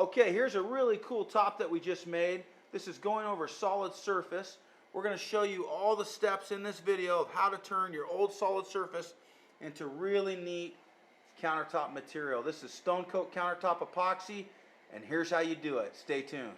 Okay, here's a really cool top that we just made. This is going over solid surface. We're going to show you all the steps in this video of how to turn your old solid surface into really neat countertop material. This is Stone Coat Countertop Epoxy, and here's how you do it. Stay tuned.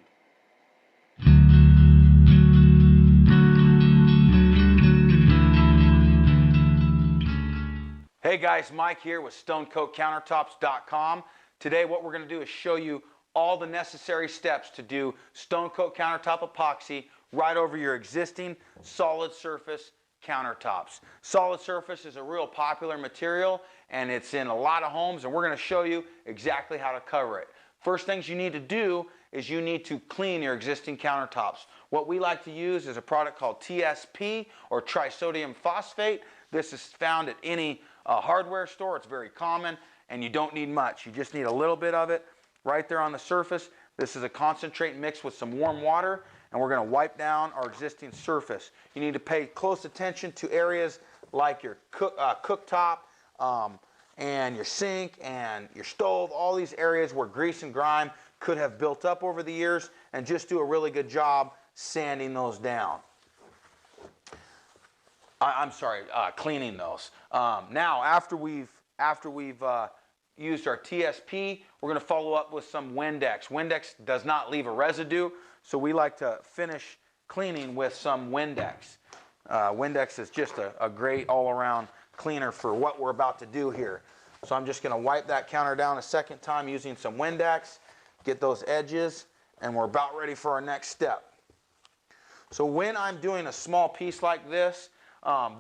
Hey guys, Mike here with StoneCoatCountertops.com. Today what we're going to do is show you all the necessary steps to do Stone Coat Countertop Epoxy right over your existing solid surface countertops. Solid surface is a real popular material and it's in a lot of homes, and we're going to show you exactly how to cover it. First things you need to do is you need to clean your existing countertops. What we like to use is a product called TSP, or trisodium phosphate. This is found at any hardware store. It's very common and you don't need much. You just need a little bit of it right there on the surface. This is a concentrate mixed with some warm water, and we're going to wipe down our existing surface. You need to pay close attention to areas like your cooktop and your sink and your stove, all these areas where grease and grime could have built up over the years, and just do a really good job sanding those down. Cleaning those. Now, after we've used our TSP, we're going to follow up with some Windex. Windex does not leave a residue, so we like to finish cleaning with some Windex. Windex is just a great all-around cleaner for what we're about to do here. So I'm just going to wipe that counter down a second time using some Windex, get those edges, and we're about ready for our next step. So when I'm doing a small piece like this,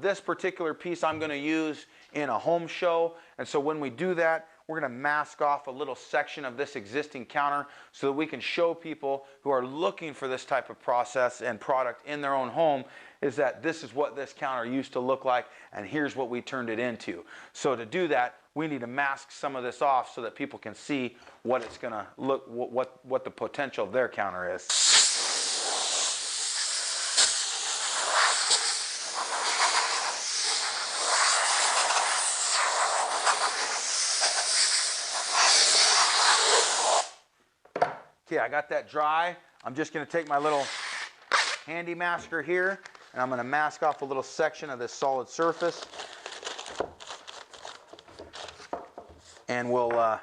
this particular piece I'm going to use in a home show, and so when we do that, we're going to mask off a little section of this existing counter so that we can show people who are looking for this type of process and product in their own home is that this is what this counter used to look like, and here's what we turned it into. So to do that, we need to mask some of this off so that people can see what it's going to look, what the potential of their counter is. Okay, I got that dry. I'm just going to take my little handy masker here, and I'm going to mask off a little section of this solid surface, and we'll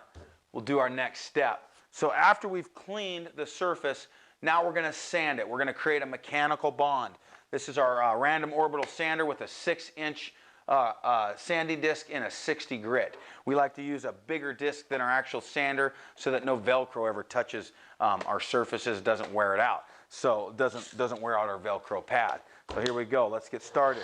do our next step. So after we've cleaned the surface, now we're going to sand it. We're going to create a mechanical bond. This is our random orbital sander with a 6-inch sanding disc in a 60 grit. We like to use a bigger disc than our actual sander so that no Velcro ever touches our surfaces, doesn't wear it out. So it doesn't wear out our Velcro pad. So here we go. Let's get started.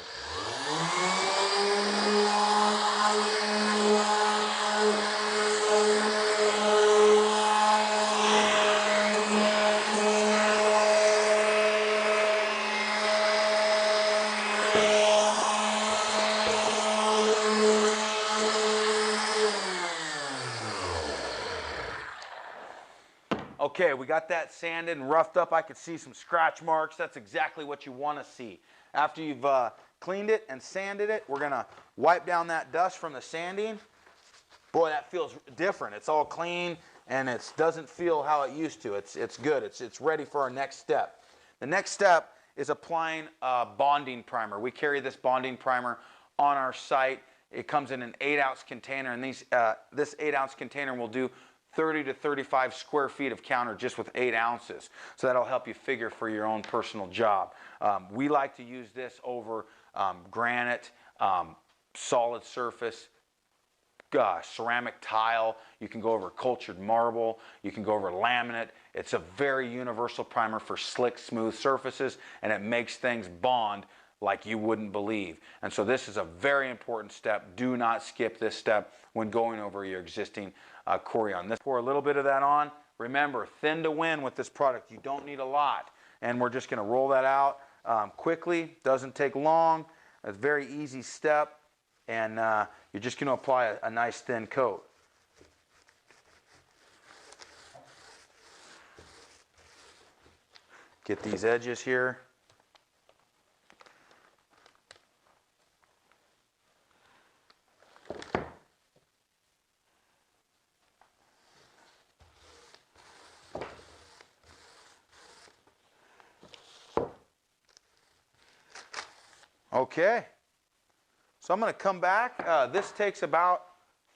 Okay, we got that sanded and roughed up. I could see some scratch marks. That's exactly what you want to see. After you've cleaned it and sanded it, we're going to wipe down that dust from the sanding. Boy, that feels different. It's all clean and it doesn't feel how it used to. It's good. It's ready for our next step. The next step is applying a bonding primer. We carry this bonding primer on our site. It comes in an 8-ounce container, and this 8-ounce container will do 30 to 35 square feet of counter just with 8 ounces. So that'll help you figure for your own personal job. We like to use this over granite, solid surface, ceramic tile. You can go over cultured marble. You can go over laminate. It's a very universal primer for slick, smooth surfaces, and it makes things bond like you wouldn't believe. And so this is a very important step. Do not skip this step when going over your existing Corian. Let's pour a little bit of that on. Remember, thin to win with this product. You don't need a lot. And we're just going to roll that out quickly. Doesn't take long. A very easy step. And you're just going to apply a nice thin coat. Get these edges here. Okay. So I'm going to come back. This takes about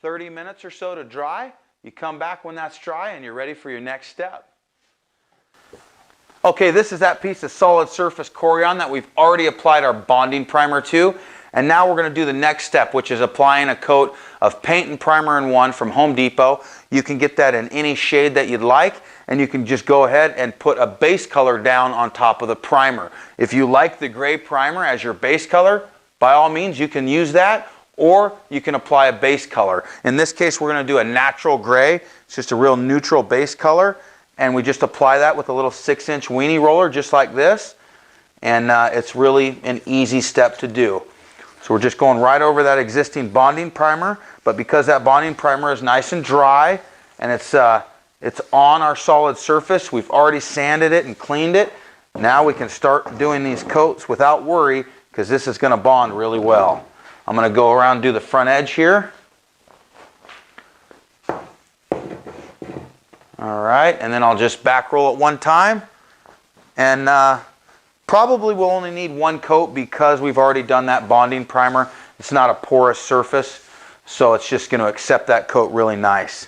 30 minutes or so to dry. You come back when that's dry and you're ready for your next step. Okay, this is that piece of solid surface Corian that we've already applied our bonding primer to. And now we're going to do the next step, which is applying a coat of paint and primer in one from Home Depot. You can get that in any shade that you'd like, and you can just go ahead and put a base color down on top of the primer. If you like the gray primer as your base color, by all means you can use that, or you can apply a base color. In this case, we're going to do a natural gray. It's just a real neutral base color, and we just apply that with a little 6-inch weenie roller just like this, and it's really an easy step to do. So we're just going right over that existing bonding primer, but because that bonding primer is nice and dry and it's on our solid surface, we've already sanded it and cleaned it. Now we can start doing these coats without worry, because this is going to bond really well. I'm going to go around and do the front edge here. All right, and then I'll just back roll it one time. And probably we'll only need one coat because we've already done that bonding primer. It's not a porous surface, so it's just going to accept that coat really nice.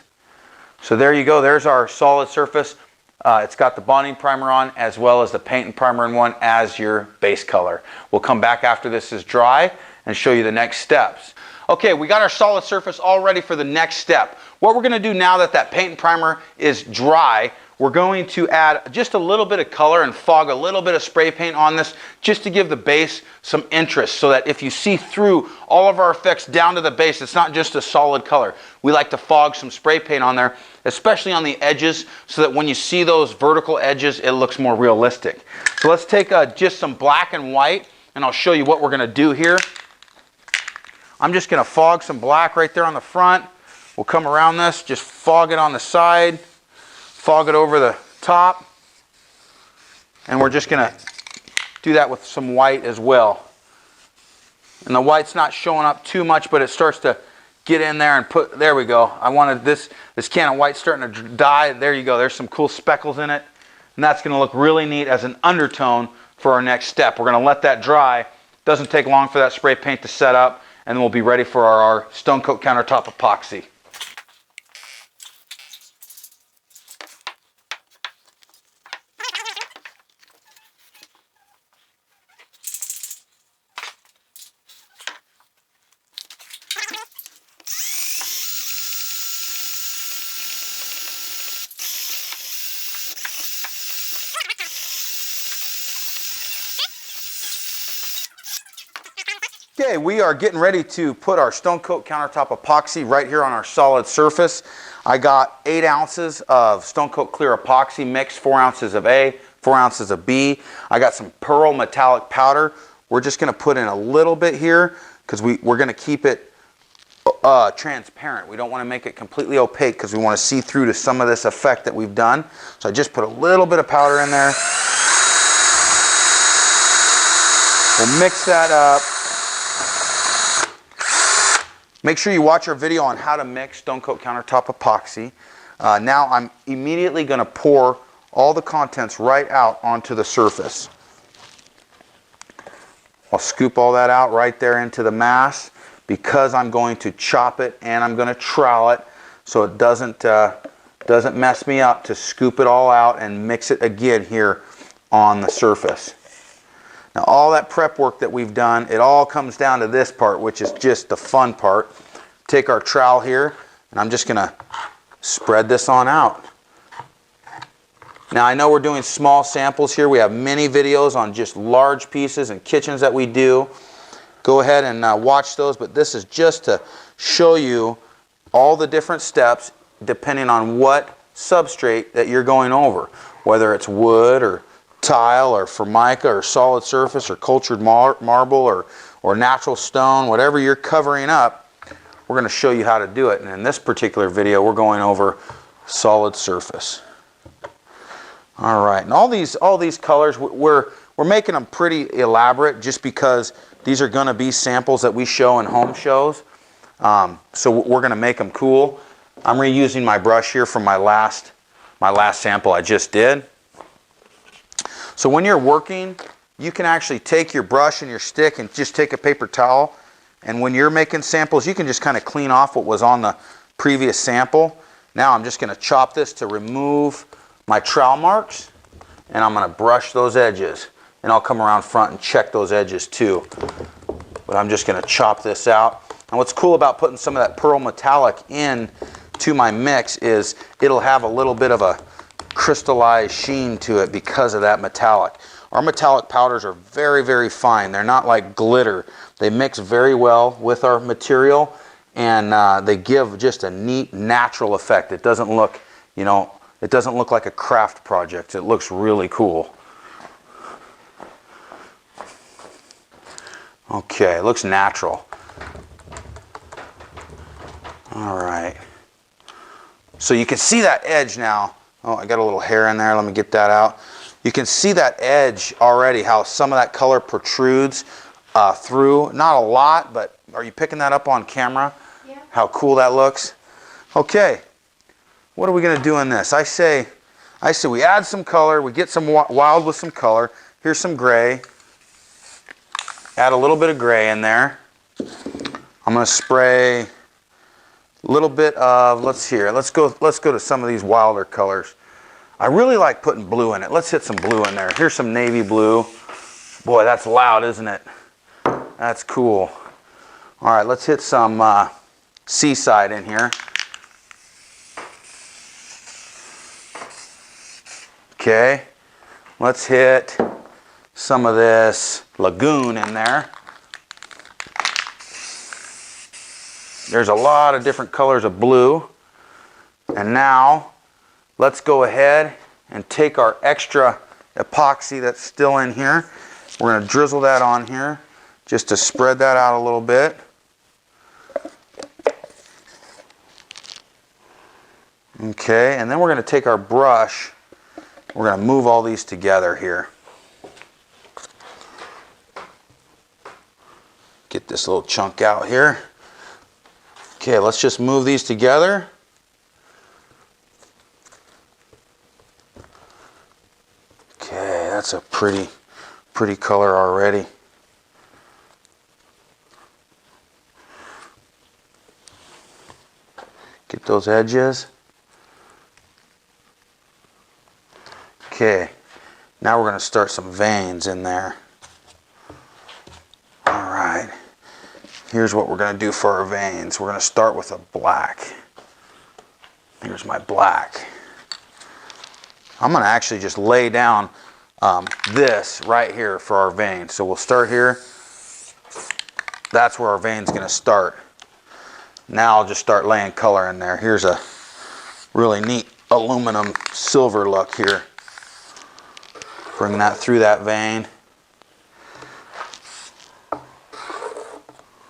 So there you go. There's our solid surface. It's got the bonding primer on as well as the paint and primer in one as your base color. We'll come back after this is dry and show you the next steps. Okay, we got our solid surface all ready for the next step. What we're going to do now that that paint and primer is dry, we're going to add just a little bit of color and fog a little bit of spray paint on this just to give the base some interest, so that if you see through all of our effects down to the base, it's not just a solid color. We like to fog some spray paint on there, especially on the edges, so that when you see those vertical edges, it looks more realistic. So let's take just some black and white, and I'll show you what we're going to do here. I'm just going to fog some black right there on the front. We'll come around this, just fog it on the side, fog it over the top, and we're just going to do that with some white as well. And the white's not showing up too much, but it starts to get in there and put, there we go. I wanted this can of white starting to dye. There you go. There's some cool speckles in it, and that's going to look really neat as an undertone for our next step. We're going to let that dry. Doesn't take long for that spray paint to set up, and then we'll be ready for our Stone Coat Countertop Epoxy. Okay, we are getting ready to put our Stone Coat Countertop Epoxy right here on our solid surface. I got 8 ounces of Stone Coat Clear Epoxy mix, 4 ounces of A, 4 ounces of B. I got some Pearl Metallic Powder. We're just going to put in a little bit here because we're going to keep it transparent. We don't want to make it completely opaque because we want to see through to some of this effect that we've done. So I just put a little bit of powder in there. We'll mix that up. Make sure you watch our video on how to mix Stone Coat Countertop Epoxy. Now I'm immediately going to pour all the contents right out onto the surface. I'll scoop all that out right there into the mass because I'm going to chop it and I'm going to trowel it so it doesn't mess me up to scoop it all out and mix it again here on the surface. Now all that prep work that we've done, it all comes down to this part, which is just the fun part. Take our trowel here, and I'm just going to spread this on out. Now I know we're doing small samples here. We have many videos on just large pieces and kitchens that we do. Go ahead and watch those, but this is just to show you all the different steps depending on what substrate that you're going over, whether it's wood or tile or formica or solid surface or cultured marble or natural stone, whatever you're covering up, we're going to show you how to do it. And in this particular video, we're going over solid surface. All right, and all these colors, we're making them pretty elaborate just because these are going to be samples that we show in home shows. So we're going to make them cool. I'm reusing my brush here from my last sample I just did. So when you're working, you can actually take your brush and your stick and just take a paper towel, and when you're making samples, you can just kind of clean off what was on the previous sample. Now I'm just going to chop this to remove my trowel marks, and I'm going to brush those edges, and I'll come around front and check those edges too. But I'm just going to chop this out. And what's cool about putting some of that Pearl Metallic in to my mix is it'll have a little bit of a crystallized sheen to it because of that metallic. Our metallic powders are very, very fine. They're not like glitter. They mix very well with our material, and they give just a neat, natural effect. It doesn't look, you know, it doesn't look like a craft project. It looks really cool. Okay, it looks natural. All right. So you can see that edge now. Oh, I got a little hair in there. Let me get that out. You can see that edge already, how some of that color protrudes through. Not a lot, but are you picking that up on camera? Yeah. How cool that looks? Okay. What are we going to do in this? I say we add some color. We get some wild with some color. Here's some gray. Add a little bit of gray in there. I'm going to spray a little bit of, let's go to some of these wilder colors. I really like putting blue in it. Let's hit some blue in there. Here's some navy blue. Boy, that's loud, isn't it? That's cool. All right, let's hit some Seaside in here. Okay, let's hit some of this Lagoon in there. There's a lot of different colors of blue. And now, let's go ahead and take our extra epoxy that's still in here. We're going to drizzle that on here just to spread that out a little bit. Okay, and then we're going to take our brush. We're going to move all these together here. Get this little chunk out here. Okay, let's just move these together. Okay, that's a pretty color already. Get those edges. Okay, now we're going to start some veins in there. All right, here's what we're going to do for our veins. We're going to start with a black. Here's my black. I'm going to actually just lay down this right here for our veins. So we'll start here. That's where our vein's going to start. Now I'll just start laying color in there. Here's a really neat aluminum silver look here. Bring that through that vein.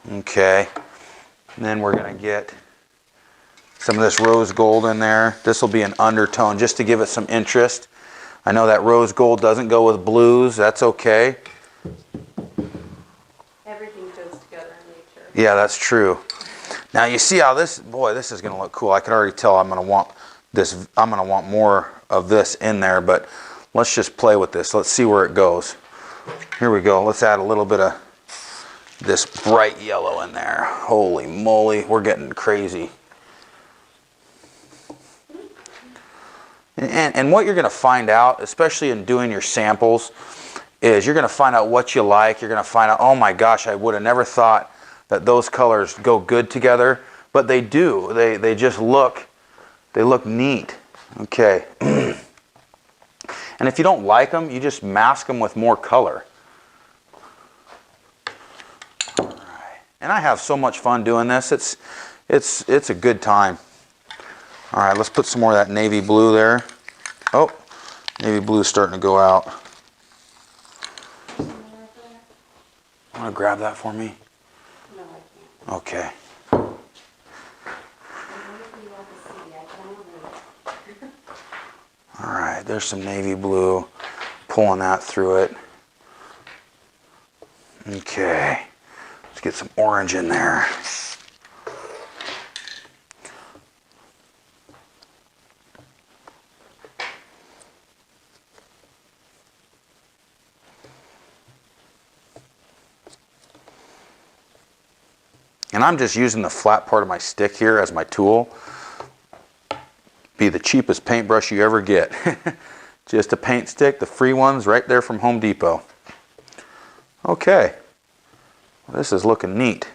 Okay. And then we're going to get some of this rose gold in there. This will be an undertone just to give it some interest. I know that rose gold doesn't go with blues. That's okay. Everything goes together in nature. Yeah, that's true. Now you see how this, boy, this is going to look cool. I can already tell I'm going to want this. I'm going to want more of this in there, but let's just play with this. Let's see where it goes. Here we go. Let's add a little bit of this bright yellow in there. Holy moly, we're getting crazy. And what you're going to find out, especially in doing your samples, is you're going to find out what you like. You're going to find out, oh my gosh, I would have never thought that those colors go good together, but they do. They just look, they look neat. Okay. And if you don't like them, you just mask them with more color. All right. And I have so much fun doing this. It's a good time. All right, let's put some more of that navy blue there. Oh, navy blue is starting to go out. Want to grab that for me? No, I can't. Okay. All right, there's some navy blue. Pulling that through it. Okay, let's get some orange in there. And I'm just using the flat part of my stick here as my tool. Be the cheapest paintbrush you ever get. Just a paint stick, the free ones right there from Home Depot. Okay, well, this is looking neat.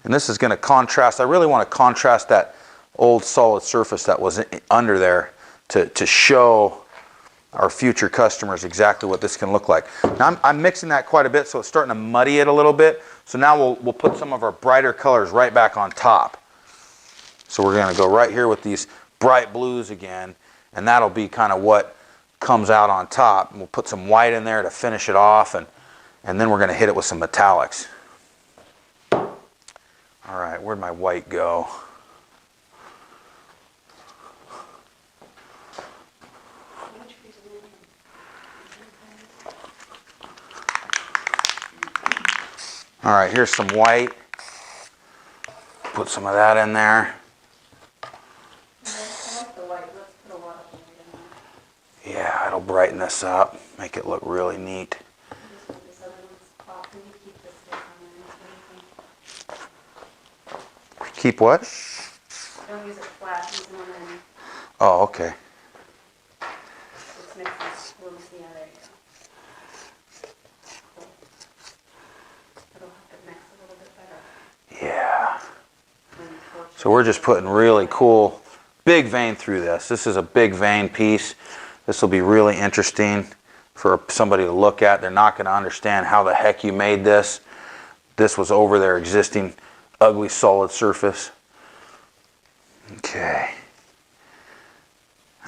And this is going to contrast, I really want to contrast that old solid surface that was under there to show our future customers exactly what this can look like. Now I'm mixing that quite a bit, so it's starting to muddy it a little bit. So now we'll put some of our brighter colors right back on top. So we're going to go right here with these bright blues again, and that'll be kind of what comes out on top. And we'll put some white in there to finish it off, and then we're going to hit it with some metallics. All right, where'd my white go? All right, here's some white. Put some of that in there. Yeah, it'll brighten this up, make it look really neat. Keep what? Don't use it flat, use one end. Oh, okay. It's mixed with loose. Yeah, there you go. It'll have to mix a little bit better. Yeah. So we're just putting really cool, big vein through this. This is a big vein piece. This will be really interesting for somebody to look at. They're not going to understand how the heck you made this. This was over their existing ugly solid surface. Okay.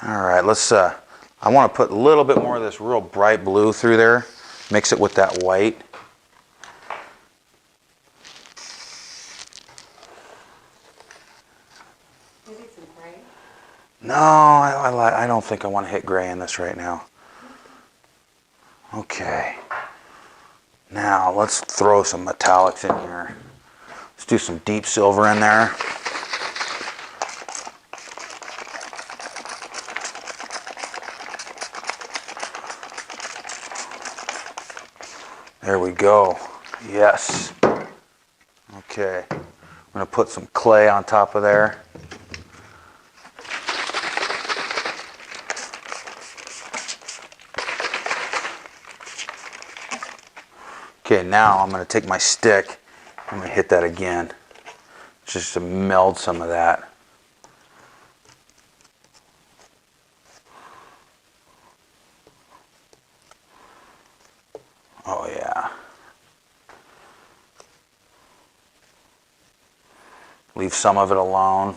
All right, let's, I want to put a little bit more of this real bright blue through there. Mix it with that white. Maybe some gray. No, I don't think I want to hit gray in this right now. Okay. Now let's throw some metallics in here. Let's do some deep silver in there. There we go. Yes. Okay. I'm going to put some clay on top of there. Okay, now I'm going to take my stick. I'm going to hit that again, just to meld some of that. Oh yeah. Leave some of it alone.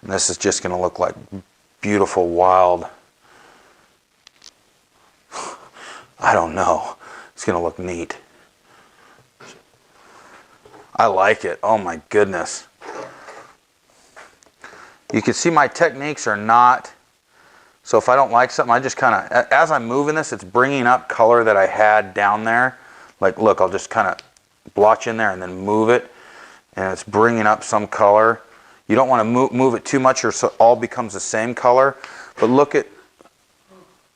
And this is just going to look like beautiful wild. I don't know. It's going to look neat. I like it. Oh my goodness. You can see my techniques are not, so if I don't like something, I just kind of, as I'm moving this, it's bringing up color that I had down there. Like, look, I'll just kind of blotch in there and then move it, and it's bringing up some color. You don't want to move it too much or so it all becomes the same color, but look at,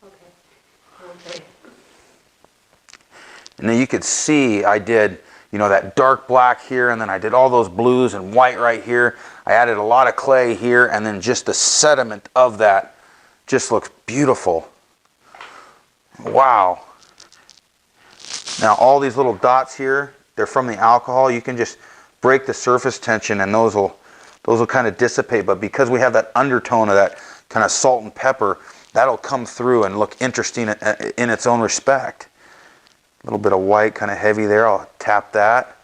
Okay. and then you could see I did, you know, that dark black here, and then I did all those blues and white right here. I added a lot of clay here, and then just the sediment of that just looks beautiful. Wow. Now all these little dots here, they're from the alcohol. You can just break the surface tension and those will kind of dissipate, but because we have that undertone of that kind of salt and pepper, that'll come through and look interesting in its own respect. A little bit of white, kind of heavy there. I'll tap that.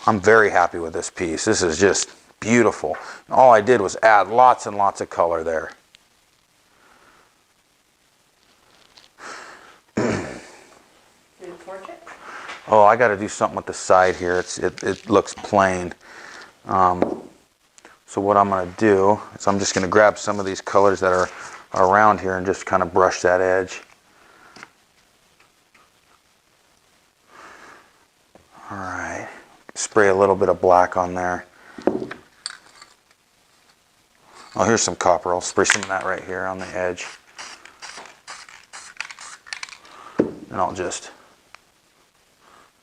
I'm very happy with this piece. This is just beautiful. All I did was add lots and lots of color there. Oh, I got to do something with the side here. It looks plain. So what I'm going to do is I'm just going to grab some of these colors that are around here and just kind of brush that edge. All right, spray a little bit of black on there. Oh, here's some copper. I'll spray some of that right here on the edge. And I'll just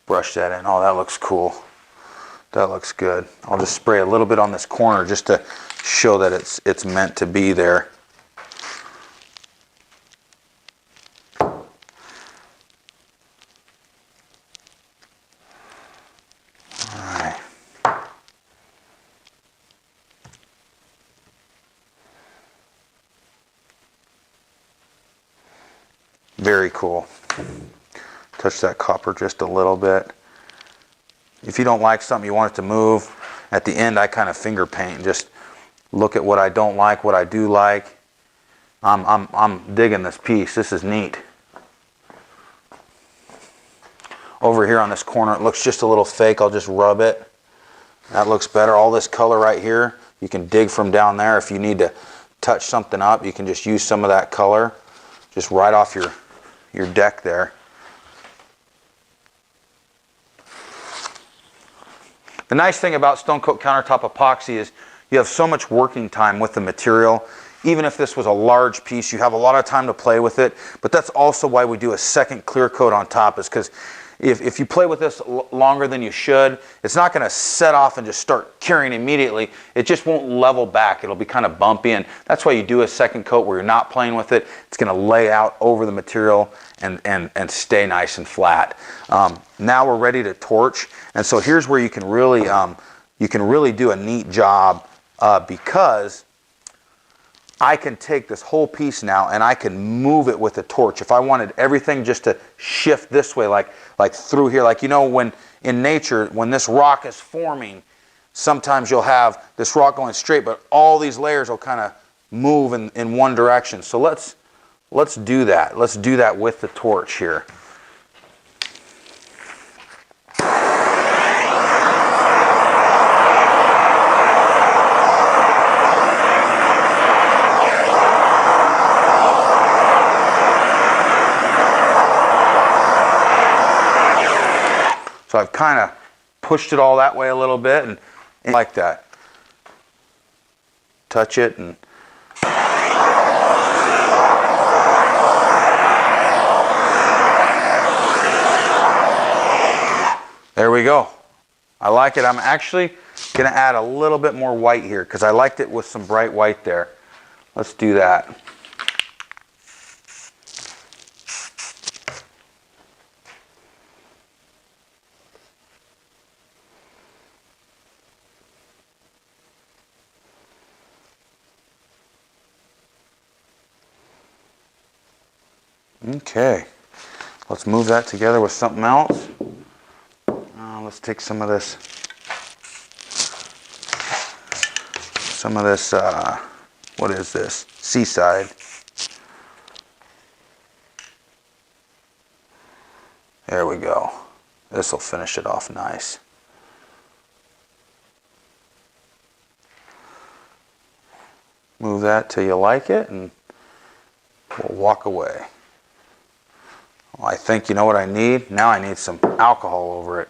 brush that in. Oh, that looks cool. That looks good. I'll just spray a little bit on this corner just to show that it's meant to be there. Alright. Very cool. Touch that copper just a little bit. If you don't like something, you want it to move, at the end I kind of finger paint and just look at what I don't like, what I do like. I'm digging this piece. This is neat. Over here on this corner, it looks just a little fake. I'll just rub it. That looks better. All this color right here, you can dig from down there. If you need to touch something up, you can just use some of that color just right off your deck there. The nice thing about Stone Coat Countertop Epoxy is you have so much working time with the material. Even if this was a large piece, you have a lot of time to play with it. But that's also why we do a second clear coat on top, is because if you play with this longer than you should, it's not going to set off and just start curing immediately. It just won't level back. It'll be kind of bumpy, and that's why you do a second coat where you're not playing with it. It's going to lay out over the material and stay nice and flat. Now we're ready to torch, and so here's where you can really do a neat job because I can take this whole piece now and I can move it with a torch. If I wanted everything just to shift this way, like through here, like, you know, when in nature, when this rock is forming, sometimes you'll have this rock going straight, but all these layers will kind of move in one direction. So let's do that. Let's do that with the torch here. So I've kind of pushed it all that way a little bit and like that. Touch it and there we go. I like it. I'm actually going to add a little bit more white here because I liked it with some bright white there. Let's do that. Okay, let's move that together with something else. Let's take some of this, what is this? Seaside. There we go. This will finish it off nice. Move that till you like it and we'll walk away. Well, I think you know what I need. Now I need some alcohol over it.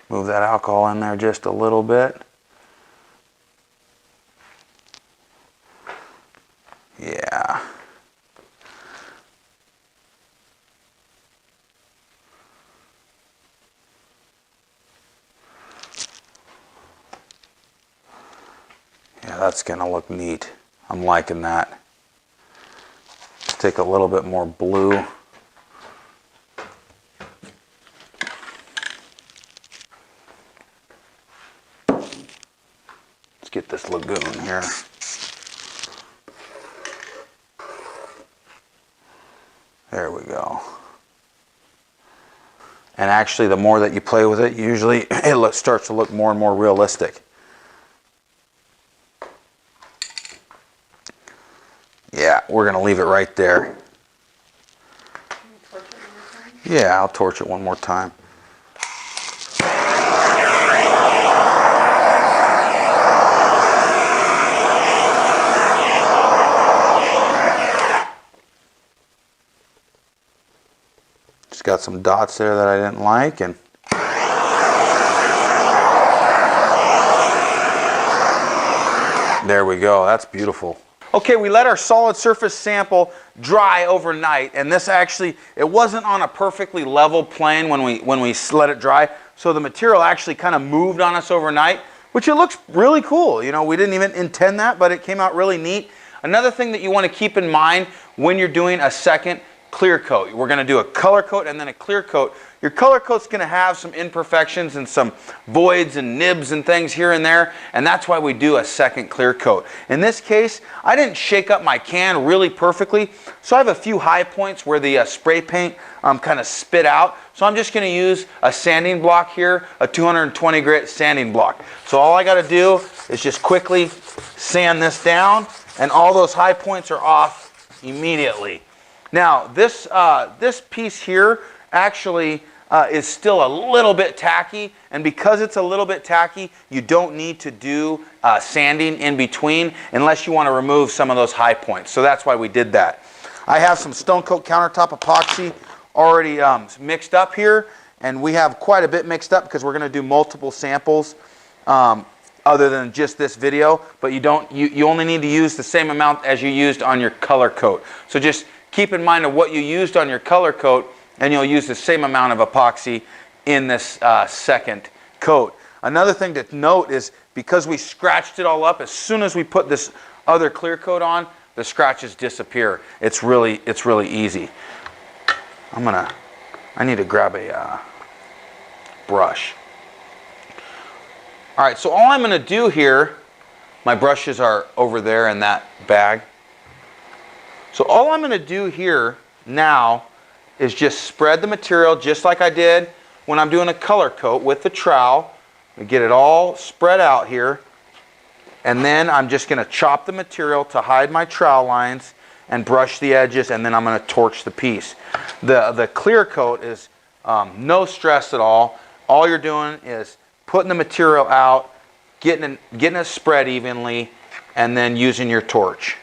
Move that alcohol in there just a little bit. Yeah. Yeah, that's gonna look neat. I'm liking that. Let's take a little bit more blue. Let's get this Lagoon here. There we go. And actually, the more that you play with it, usually it starts to look more and more realistic. Yeah, we're going to leave it right there. Yeah, I'll torch it one more time. Just got some dots there that I didn't like, and there we go. That's beautiful. Okay, we let our solid surface sample dry overnight, and this actually, it wasn't on a perfectly level plane when we let it dry, so the material actually kind of moved on us overnight, which it looks really cool. You know, we didn't even intend that, but it came out really neat. Another thing that you want to keep in mind when you're doing a second clear coat, we're going to do a color coat and then a clear coat. Your color coat's going to have some imperfections and some voids and nibs and things here and there, and that's why we do a second clear coat. In this case, I didn't shake up my can really perfectly, so I have a few high points where the spray paint kind of spit out. So I'm just going to use a sanding block here, a 220 grit sanding block. So all I got to do is just quickly sand this down, and all those high points are off immediately. Now this piece here actually is still a little bit tacky, and because it's a little bit tacky, you don't need to do sanding in between unless you want to remove some of those high points. So that's why we did that. I have some Stone Coat Countertop Epoxy already mixed up here, and we have quite a bit mixed up because we're going to do multiple samples other than just this video, but you only need to use the same amount as you used on your color coat. So just keep in mind of what you used on your color coat, and you'll use the same amount of epoxy in this second coat. Another thing to note is because we scratched it all up, as soon as we put this other clear coat on, the scratches disappear. It's really easy. I need to grab a brush. All right, so all I'm going to do here, my brushes are over there in that bag. So all I'm going to do here now is just spread the material just like I did when I'm doing a color coat with the trowel. I get it all spread out here, and then I'm just going to chop the material to hide my trowel lines and brush the edges, and then I'm going to torch the piece. The clear coat is no stress at all. All you're doing is putting the material out, getting it spread evenly, and then using your torch.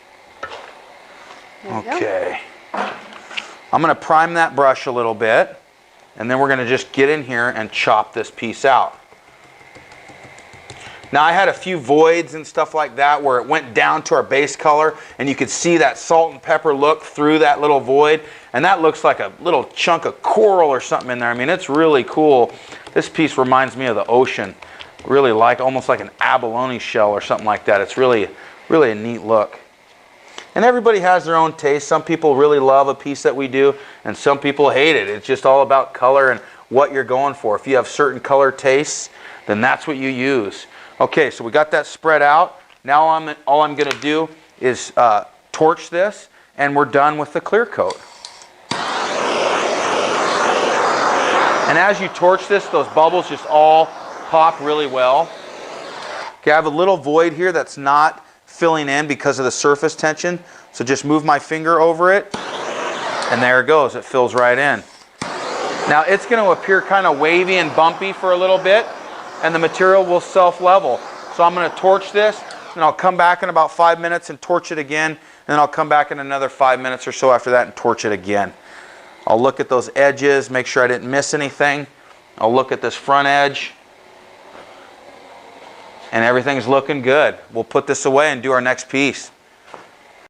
Okay. I'm going to prime that brush a little bit, and then we're going to just get in here and chop this piece out. Now I had a few voids and stuff like that where it went down to our base color, and you could see that salt and pepper look through that little void, and that looks like a little chunk of coral or something in there. I mean, it's really cool. This piece reminds me of the ocean. Really like, almost like an abalone shell or something like that. It's really a neat look. And everybody has their own taste. Some people really love a piece that we do, and some people hate it. It's just all about color and what you're going for. If you have certain color tastes, then that's what you use. Okay, so we got that spread out. Now all I'm going to do is torch this, and we're done with the clear coat. And as you torch this, those bubbles just all pop really well. Okay, I have a little void here that's not filling in because of the surface tension. So just move my finger over it, and there it goes. It fills right in. Now it's going to appear kind of wavy and bumpy for a little bit, and the material will self-level. So I'm going to torch this, and I'll come back in about 5 minutes and torch it again, and then I'll come back in another 5 minutes or so after that and torch it again. I'll look at those edges, make sure I didn't miss anything. I'll look at this front edge, and everything's looking good. We'll put this away and do our next piece.